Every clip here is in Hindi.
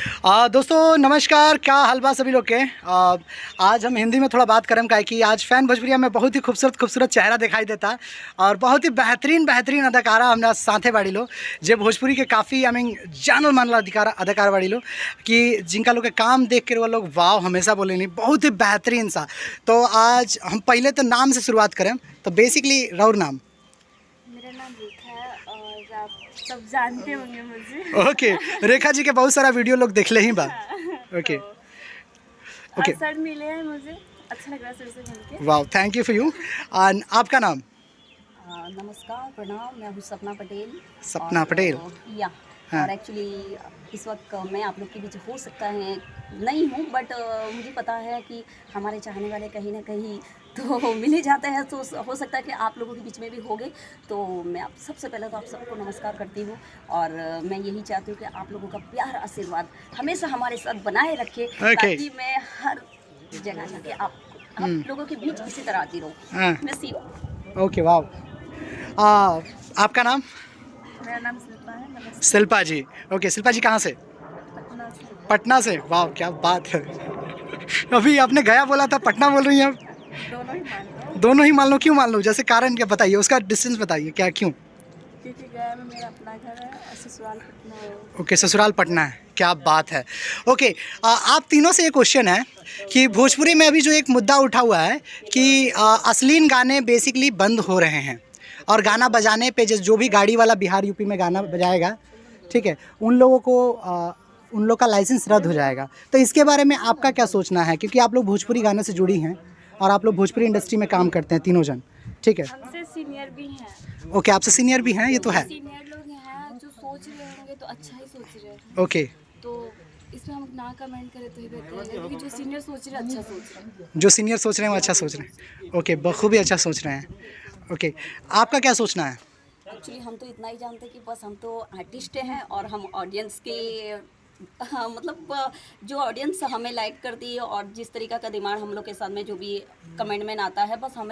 दोस्तों नमस्कार, क्या हाल बा सभी लोग के। आज हम हिंदी में थोड़ा बात करें का कि आज फैन भोजपुरिया में बहुत ही खूबसूरत चेहरा दिखाई देता और बहुत ही बेहतरीन अदाकारा हमने साथे बाड़ी लो जे भोजपुरी के काफ़ी जानल मानल अदाकार बाड़ी लो कि जिनका लोग के काम देख कर वो लोग वाव हमेशा बोले नहीं, बहुत ही बेहतरीन सा। तो आज हम पहले तो नाम से शुरुआत करें, तो बेसिकली राउर नाम? मेरा नाम रेखा है और आप सब जानते होंगे मुझे। ओके, रेखा जी के बहुत सारा वीडियो लोग देख ले ही बा। ओके ओके, सर मिले हैं, मुझे अच्छा लग रहा है सर से मिलके। वाह, थैंक यू फॉर यू। आपका नाम? नमस्कार, प्रणाम, मैं हूँ सपना पटेल। सपना पटेल। या हाँ। और एक्चुअली इस वक्त मैं आप लोग के बीच हो सकता है नहीं हूँ, बट मुझे पता है कि हमारे चाहने वाले कहीं ना कहीं तो मिल ही जाते हैं, तो हो सकता है कि आप लोगों के बीच में भी होंगे। तो मैं आप सबसे पहले तो आप सबको नमस्कार करती हूँ और मैं यही चाहती हूँ कि आप लोगों का प्यार आशीर्वाद हमेशा हमारे साथ बनाए रखे, ताकि मैं हर जगह जाके आप लोगों के बीच इसी तरह आती रहूँ। नसीब। ओके, वाह। आपका नाम? मेरा नाम शिल्पा है। नमस्ते। शिल्पा जी। ओके, शिल्पा जी कहाँ से? पटना से। पटना से। वाह, क्या बात है। अभी आपने गया बोला था, पटना बोल रही हैं आप? दोनों ही मान लो। दोनों ही मान लो। क्यों मान लो? जैसे कारण क्या बताइए, उसका डिस्टेंस बताइए, क्या क्यों? क्योंकि गया में मेरा अपना घर है और ससुराल पटना है। ओके, ससुराल पटना है। क्या बात है। ओके, आप तीनों से एक क्वेश्चन है कि भोजपुरी में अभी जो एक मुद्दा उठा हुआ है कि अश्लील गाने बेसिकली बंद हो रहे हैं और गाना बजाने पे जो भी गाड़ी वाला बिहार यूपी में गाना बजाएगा, ठीक है, उन लोगों को उन लोग का लाइसेंस रद्द हो जाएगा। तो इसके बारे में आपका क्या सोचना है? क्योंकि आप लोग भोजपुरी गाने से जुड़ी हैं और आप लोग भोजपुरी इंडस्ट्री में काम करते हैं तीनों जन, ठीक है? हमसे सीनियर भी हैं। ओके, आपसे सीनियर भी हैं, ये तो है। सीनियर लोग हैं जो सोच रहे होंगे तो अच्छा ही सोच रहे हैं। ओके, तो इसमें हम ना कमेंट करें तो ही बेहतर है, क्योंकि जो सीनियर सोच रहे हैं अच्छा सोच रहे हैं। जो सीनियर सोच रहे हैं वो अच्छा सोच रहे हैं। ओके, बखूबी अच्छा सोच रहे हैं। ओके, आपका क्या सोचना है? एक्चुअली हम तो इतना ही जानते हैं कि बस हम तो आर्टिस्ट हैं और हम ऑडियंस के हाँ, मतलब जो ऑडियंस हमें लाइक करती है और जिस तरीका का दिमाग हम लोग के साथ में जो भी कमेंट में आता है, बस हम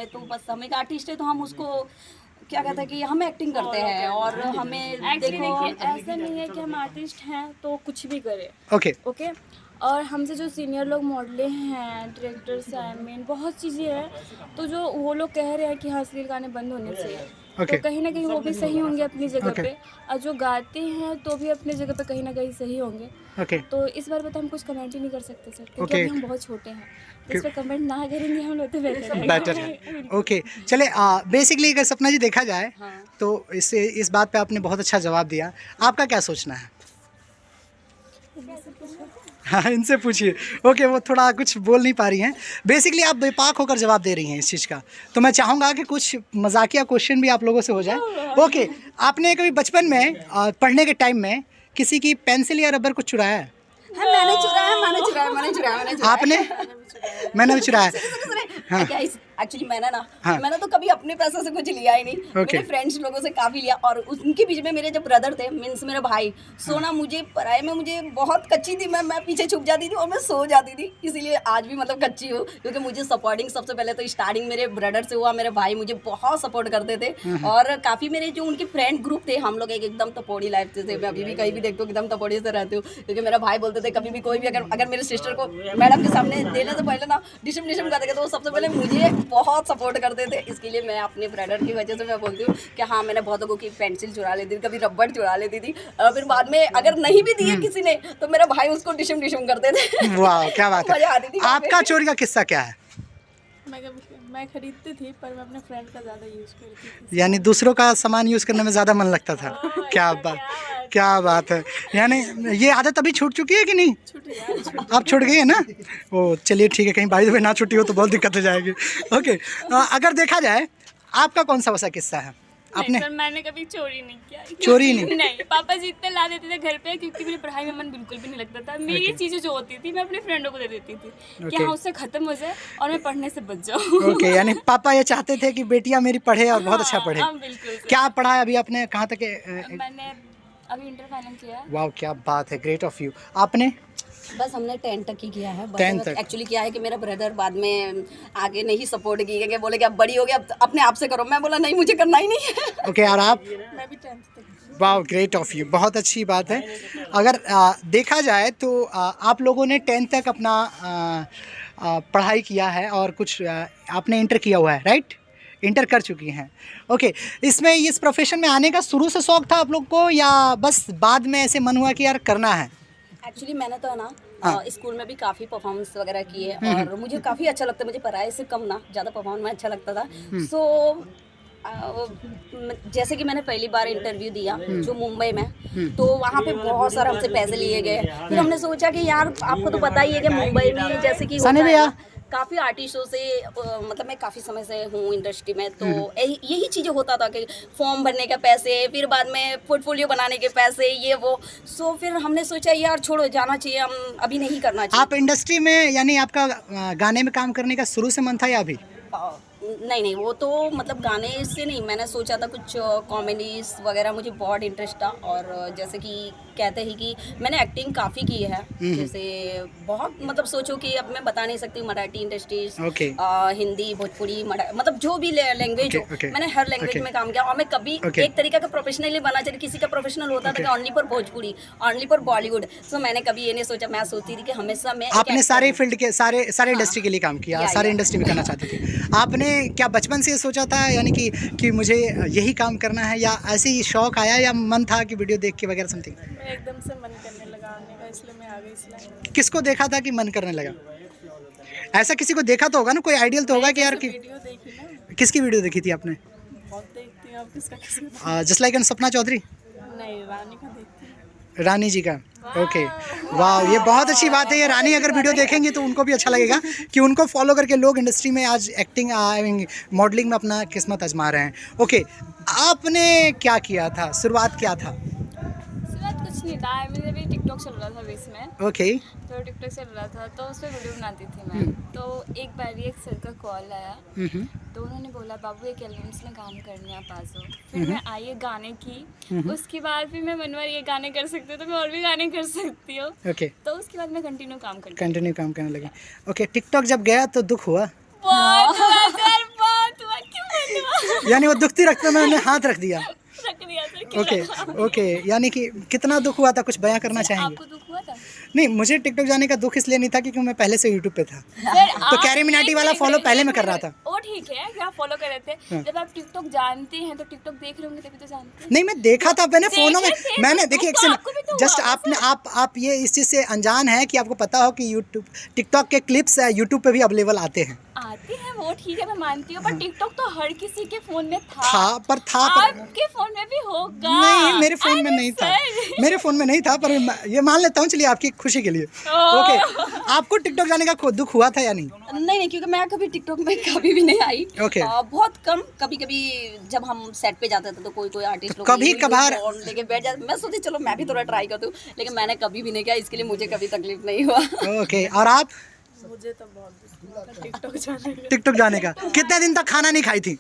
एक आर्टिस्ट है, तो हम उसको क्या कहते हैं कि हम एक्टिंग करते हैं और हमें देखो ऐसा नहीं है कि हम आर्टिस्ट हैं तो कुछ भी करें। Okay okay. और हमसे जो सीनियर लोग मॉडलें हैं, डायरेक्टर्स हैं, बहुत चीज़ें हैं, तो जो वो लोग कह रहे हैं कि हाँ अश्लील गाने बंद होने चाहिए, ओके तो कहीं ना कहीं वो भी सही होंगे अपनी जगह Okay. पे, और जो गाते हैं तो भी अपनी जगह पे कहीं ना कहीं सही होंगे। ओके तो इस बार तो हम कुछ कमेंट ही नहीं कर सकते सर, क्योंकि Okay. अभी हम बहुत छोटे हैं, तो इस पर कमेंट ना करेंगे हम लोग तो बेहतर बेटर है। ओके, चले बेसिकली अगर सपना जी देखा जाए हाँ। तो इस बात पे आपने बहुत अच्छा जवाब दिया। आपका क्या सोचना है? हाँ, इनसे पूछिए। ओके, वो थोड़ा कुछ बोल नहीं पा रही हैं। बेसिकली आप बेपाक होकर जवाब दे रही हैं इस चीज़ का, तो मैं चाहूँगा कि कुछ मजाकिया क्वेश्चन भी आप लोगों से हो जाए। ओके, आपने कभी बचपन में पढ़ने के टाइम में किसी की पेंसिल या रबर को चुराया है? हाँ, मैंने चुराया। आपने? मैंने भी चुराया। हाँ। एक्चुअली मैंने ना हाँ। मैंने तो कभी अपने पैसों से कुछ लिया ही नहीं। Okay. मेरे फ्रेंड्स लोगों से काफ़ी लिया और उनके बीच में मेरे जो ब्रदर थे, मीन्स मेरे भाई, सोना मुझे पढ़ाई में मुझे बहुत कच्ची थी, मैं पीछे छुप जाती थी और मैं सो जाती थी, इसीलिए आज भी मतलब कच्ची हूँ, क्योंकि मुझे सपोर्टिंग सबसे पहले तो स्टार्टिंग मेरे ब्रदर से हुआ। मेरे भाई मुझे बहुत सपोर्ट करते थे और काफ़ी मेरे जो उनके फ्रेंड ग्रुप थे, हम लोग एकदम तपोड़ी लाइफ से थे। मैं अभी भी कहीं भी देखती हूँ एकदम तपोड़ी से रहती हूँ, क्योंकि मेरा भाई बोलते थे कभी भी कोई भी अगर मेरे सिस्टर को मैडम के सामने देने से पहले ना डिशम करते थे, तो वो सबसे पहले मुझे बहुत सपोर्ट करते थे। इसके लिए मैं अपने ब्रदर की वजह से मैं बोलती हूँ कि हाँ, मैंने बहुत लोगों की पेंसिल चुरा लेती थी, कभी रबड़ चुरा लेती थी, और फिर बाद में अगर नहीं भी दिए किसी ने तो मेरा भाई उसको डिशम करते थे। वाह, क्या बात है। मजा आती थी। आपका चोरी का किस्सा क्या है? मैं खरीदती थी पर मैं अपने फ्रेंड का ज़्यादा यूज़ करती थी। यानी दूसरों का सामान यूज़ करने में ज़्यादा मन लगता था। क्या बात है। यानी ये आदत अभी छूट चुकी है कि नहीं? अब छूट गई है ना? ओ चलिए, ठीक है। कहीं बाई द वे ना छुट्टी हो तो बहुत दिक्कत हो जाएगी। ओके, अगर देखा जाए आपका कौन सा वैसा किस्सा है? आपने? सर मैंने कभी चोरी नहीं किया। चोरी नहीं? नहीं, पापा जी इतने ला देते थे घर पे, क्योंकि मेरी पढ़ाई में मन बिल्कुल भी नहीं लगता था। मेरी चीज़ें जो होती थी मैं अपने फ्रेंडों को दे देती थी कि हाँ उससे ख़त्म हो जाए और मैं पढ़ने से बच जाऊँ। ओके, यानी पापा ये चाहते थे कि बेटियां मेरी पढ़े और बहुत अच्छा पढ़े। हाँ, बिल्कुल सर। क्या पढ़ा है अभी आपने? कहाँ तक? मैंने अभी इंटर फाइनल किया है। वाह, क्या बात है, ग्रेट ऑफ यू। आपने? बस हमने 10 तक ही किया है। 10 तक। एक्चुअली क्या है कि मेरा ब्रदर बाद में आगे नहीं सपोर्ट किया, कि बोले कि अब बड़ी हो गई, अब अपने आप से करो। मैं बोला नहीं, मुझे करना ही नहीं है। ओके, और आप? मैं भी 10th तक। वाह, ग्रेट ऑफ यू, बहुत अच्छी बात है। अगर देखा जाए तो आप लोगों ने 10th तक अपना पढ़ाई किया है और कुछ आपने इंटर किया हुआ है, राइट? इंटर कर चुकी हैं। ओके, इसमें इस प्रोफेशन में आने का शुरू से शौक था आप लोग को या बस बाद में ऐसे मन हुआ कि यार करना है? एक्चुअली मैंने तो है ना हाँ। स्कूल में भी काफ़ी परफॉर्मेंस वगैरह किए और मुझे काफ़ी अच्छा लगता है, मुझे पढ़ाई से कम ना ज़्यादा परफॉर्म में अच्छा लगता था। सो जैसे कि मैंने पहली बार इंटरव्यू दिया जो मुंबई में, तो वहाँ पे बहुत सारे हमसे पैसे लिए गए। फिर हमने सोचा कि यार आपको तो पता ही है कि मुंबई में जैसे कि होता है ना, काफ़ी आर्टिस्टों से मतलब मैं काफ़ी समय से हूँ इंडस्ट्री में, तो यही चीज़ें होता था कि फॉर्म भरने के पैसे, फिर बाद में पोर्टफोलियो बनाने के पैसे, ये वो। सो फिर हमने सोचा यार छोड़ो, जाना चाहिए, हम अभी नहीं करना चाहिए। आप इंडस्ट्री में यानी आपका गाने में काम करने का शुरू से मन था या अभी? नहीं, वो तो मतलब गाने से नहीं, मैंने सोचा था कुछ कॉमेडीज वगैरह, मुझे बहुत इंटरेस्ट था। और जैसे कि कहते हैं कि मैंने एक्टिंग काफ़ी की है, जैसे बहुत मतलब सोचो कि अब मैं बता नहीं सकती, मराठी इंडस्ट्रीज, हिंदी, भोजपुरी, मतलब जो भी लैंग्वेज हो, मैंने हर लैंग्वेज में काम किया। और मैं कभी एक तरीका का प्रोफेशनली बना, चाहिए किसी का प्रोफेशनल होता था कि only for Bhojpuri, only for Bollywood. So मैंने कभी ये नहीं सोचा, मैं सोचती थी कि हमेशा मैं आपने सारे फील्ड के सारे इंडस्ट्री के लिए काम किया, सारे इंडस्ट्री में करना चाहते थे। आपने क्या बचपन से सोचा था यानी कि मुझे यही काम करना है, या ऐसे ही शौक आया या मन था कि वीडियो देख के वगैरह समथिंग? एकदम से मन करने लगा आने का, इसलिए मैं आ गई इसलिए। किसको देखा था कि मन करने लगा? ऐसा किसी को देखा तो होगा ना, कोई आइडियल तो होगा कि यार वीडियो देखी ना, किसकी वीडियो देखी थी आपने? बहुत देखती हूँ। आप किसका? जस्ट लाइक सपना चौधरी, नहीं, रानी का देखती हूँ। रानी जी का। ओके, वाह, ये बहुत अच्छी बात है। ये रानी अगर वीडियो देखेंगे तो उनको भी अच्छा लगेगा कि उनको फॉलो करके लोग इंडस्ट्री में आज एक्टिंग मॉडलिंग में अपना किस्मत आजमा रहे हैं। ओके, आपने क्या किया था, शुरुआत क्या था? शुरुआत कुछ नहीं था, मेरे भी टिकटॉक चल रहा था बीच में। ओके, तो टिकटॉक चल रहा था तो उस पर वीडियो बनाती थी मैं। तो एक बार एक सर का कॉल आया, तो उन्होंने बोला बाबू एक एल्बम्स में काम करने आप आ जाओ। फिर मैं आई, ये गाने की, उसके बाद फिर मैं मनवर ये गाने कर सकती हूँ तो मैं और भी गाने कर सकती हूँ। ओके, तो उसके बाद मैं कंटिन्यू काम करने लगे। ओके, टिकटॉक जब गया तो दुख हुआ? बहुत हुआ सर, बहुत हुआ, क्यों हुआ? यानी वो दुखती रखते मैंने हाथ रख दिया। रख दिया सर, क्यों ओके लगा? ओके, यानी कि कितना दुख हुआ था, कुछ बयां करना चाहेंगे? आपको दुख हुआ था? नहीं, मुझे टिकटॉक जाने का दुख इसलिए नहीं था क्योंकि मैं पहले से यूट्यूब पे था। सर, तो कैरी मिनाटी वाला फॉलो पहले मैं कर रहा था। वो ठीक है कि आप फॉलो कर रहे थे। जब आप टिकटॉक जानते हैं तो टिकटॉक देख रहे होंगे तभी तो जानते हैं। नहीं, मैं देखा था, मैंने फोनों में, देखे थे, मैंने तो देखिए एक आपको भी तो जस्ट हुआ आपने आप ये इस चीज़ से अनजान है कि आपको पता हो कि यूट्यूब टिकटॉक के क्लिप्स यूट्यूब पे भी अवेलेबल आते हैं। आते हैं, वो ठीक है, मैं मानती हूँ, पर टिकटॉक तो हर किसी के फोन में था। था आपके फोन में भी होगा। नहीं, मेरे फोन में अरे नहीं था, सर। मेरे फोन में नहीं था, पर ये मान लेता हूँ, चलिए आपकी खुशी के लिए। ओके, आपको टिकटॉक जाने का दुख हुआ था या नहीं? नहीं, क्योंकि मैं कभी टिकटॉक में कभी भी नहीं आई। Okay. बहुत कम, कभी जब हम सेट पे जाते थे तो कोई आर्टिस्ट लोग कभी कभार लेके बैठ जाते, मैं सोची चलो मैं भी थोड़ा ट्राई कर दूं, लेकिन मैंने कभी भी नहीं किया, इसके लिए मुझे कभी तकलीफ नहीं हुआ। ओके, और आप? मुझे तो बहुत दुख हुआ था टिकटॉक जाने का। टिकटॉक जाने का कितने दिन तक खाना नहीं खाई थी?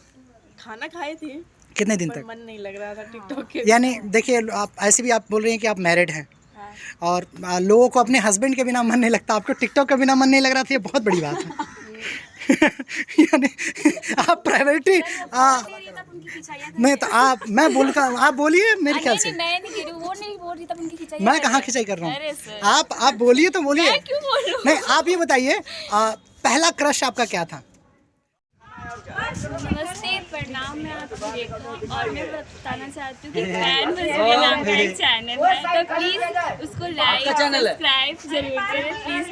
खाना खाई थी, कितने दिन पर तक? मन नहीं लग रहा था टिकटॉक के। यानी देखिए, आप ऐसे भी आप बोल रही हैं कि आप मैरिड हैं और लोगों को अपने हस्बैंड के बिना मन नहीं लगता, आपको टिकटॉक के बिना मन नहीं लग रहा था, ये बहुत बड़ी बात है। यानी आप प्राइवेटी नहीं तो आप बोलिए मेरे ख्याल से। मैं नहीं कह रही, वो नहीं बोल रही, तब उनकी खिंचाई मैं कहाँ खिंचाई कर रहा अरे हूँ? सर। आप बोलिए तो बोलिए। मैं क्यों बोलूं? नहीं, आप ये बताइए, पहला क्रश आपका क्या था? नमस्ते, प्रणाम, मैं आपको रेखा और मैं बताना चाहती हूँ कि फैन भोजपुरी नाम का एक चैनल है, तो प्लीज़ उसको लाइक सब्सक्राइब जरूर करें, प्लीज़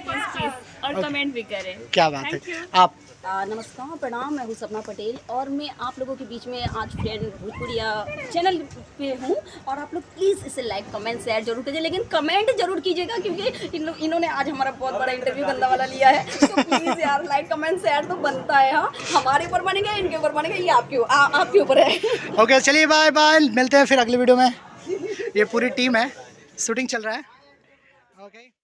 और कमेंट भी करें। क्या बात है। आप? नमस्कार, प्रणाम, मैं हूँ सपना पटेल और मैं आप लोगों के बीच में आज फ्रेंड भोजपुरिया चैनल पे हूँ, और आप लोग प्लीज़ इसे लाइक कमेंट शेयर जरूर कीजिए, लेकिन कमेंट जरूर कीजिएगा क्योंकि इन्होंने आज हमारा बहुत बड़ा इंटरव्यू गंदा वाला लिया है, तो प्लीज़ यार लाइक कमेंट शेयर तो बनता है। हाँ, हमारे ऊपर बनेगा, इनके ऊपर बनेगा, ये आपके ऊपर है। ओके, चलिए बाय बाय, मिलते हैं फिर अगले वीडियो में। ये पूरी टीम है, शूटिंग चल रहा है। ओके।